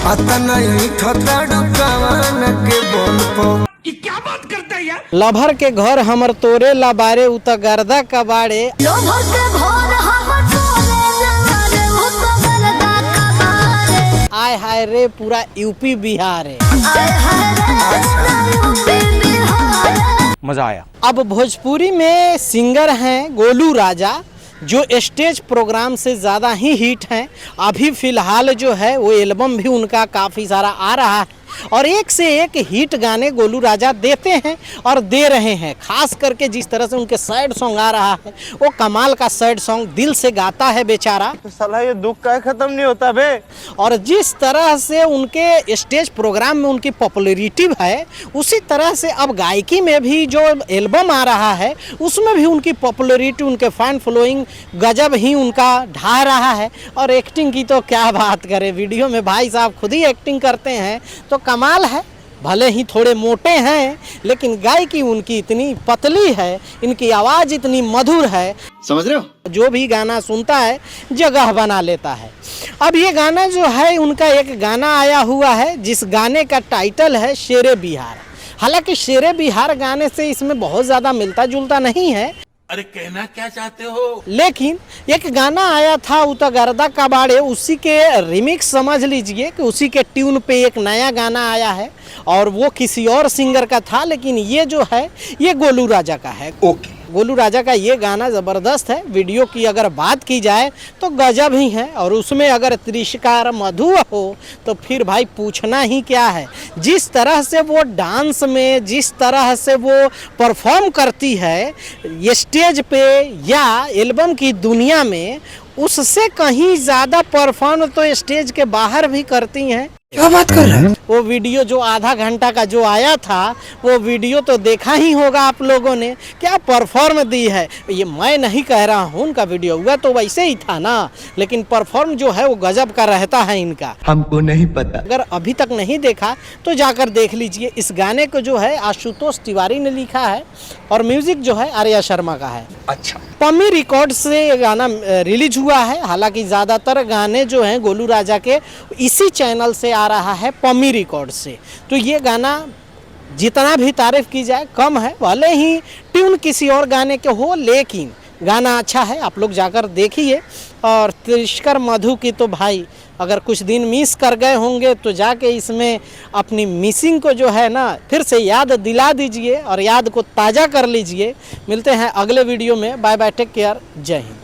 क्या बात करता है यार। लभर के घर हमर तोरे लबारे उत गर्दा कबाड़े। आय हाय रे पूरा यूपी बिहार है। मजा आया। अब भोजपुरी में सिंगर हैं गोलू राजा, जो स्टेज प्रोग्राम से ज़्यादा ही हिट हैं। अभी फ़िलहाल जो है वो एल्बम भी उनका काफ़ी सारा आ रहा है और एक से एक हिट गाने गोलू राजा देते हैं और दे रहे हैं। खास करके जिस तरह से उनके सैड सॉन्ग आ रहा है वो कमाल का सैड सॉन्ग, दिल से गाता है बेचारा। साला ये दुख का खत्म नहीं होता बे। और जिस तरह से उनके स्टेज प्रोग्राम में उनकी पॉपुलैरिटी है, उसी तरह से अब गायकी में भी जो एल्बम आ रहा है उसमें भी उनकी पॉपुलैरिटी, उनके फैन फॉलोइंग गजब ही उनका ढा रहा है। और एक्टिंग की तो क्या बात करें, वीडियो में भाई साहब खुद ही एक्टिंग करते हैं तो कमाल है। भले ही थोड़े मोटे हैं लेकिन गायकी उनकी इतनी पतली है, इनकी आवाज़ इतनी मधुर है, समझ रहे हो, जो भी गाना सुनता है जगह बना लेता है। अब ये गाना जो है उनका एक गाना आया हुआ है जिस गाने का टाइटल है शेरे बिहार। हालांकि शेरे बिहार गाने से इसमें बहुत ज़्यादा मिलता जुलता नहीं है। अरे कहना क्या चाहते हो, लेकिन एक गाना आया था उत गर्दा कबाड़े, उसी के रिमिक्स समझ लीजिए कि उसी के ट्यून पे एक नया गाना आया है और वो किसी और सिंगर का था, लेकिन ये जो है ये गोलू राजा का है। ओके। गोलू राजा का ये गाना ज़बरदस्त है। वीडियो की अगर बात की जाए तो गजब ही है और उसमें अगर त्रिशकार मधु हो तो फिर भाई पूछना ही क्या है। जिस तरह से वो डांस में, जिस तरह से वो परफॉर्म करती है स्टेज पे या एल्बम की दुनिया में, उससे कहीं ज़्यादा परफॉर्म तो स्टेज के बाहर भी करती हैं। क्या बात कर रहे हैं। वो वीडियो जो आधा घंटा का जो आया था वो वीडियो तो देखा ही होगा आप लोगों ने, क्या परफॉर्म दी है। ये मैं नहीं कह रहा हूँ, उनका वीडियो हुआ तो वैसे ही था ना, लेकिन परफॉर्म जो है वो गजब का रहता है इनका। हमको नहीं पता। अगर अभी तक नहीं देखा तो जाकर देख लीजिए। इस गाने को जो है आशुतोष तिवारी ने लिखा है और म्यूजिक जो है आर्या शर्मा का है। अच्छा। पम्मी रिकॉर्ड से ये गाना रिलीज हुआ है। हालांकि ज़्यादातर गाने जो हैं गोलू राजा के इसी चैनल से आ रहा है, पम्मी रिकॉर्ड से। तो ये गाना जितना भी तारीफ की जाए कम है, भले ही ट्यून किसी और गाने के हो लेकिन गाना अच्छा है, आप लोग जाकर देखिए। और त्रिशकर मधु की तो भाई अगर कुछ दिन मिस कर गए होंगे तो जाके इसमें अपनी मिसिंग को जो है ना फिर से याद दिला दीजिए और याद को ताज़ा कर लीजिए। मिलते हैं अगले वीडियो में। बाय बाय, टेक केयर, जय हिंद।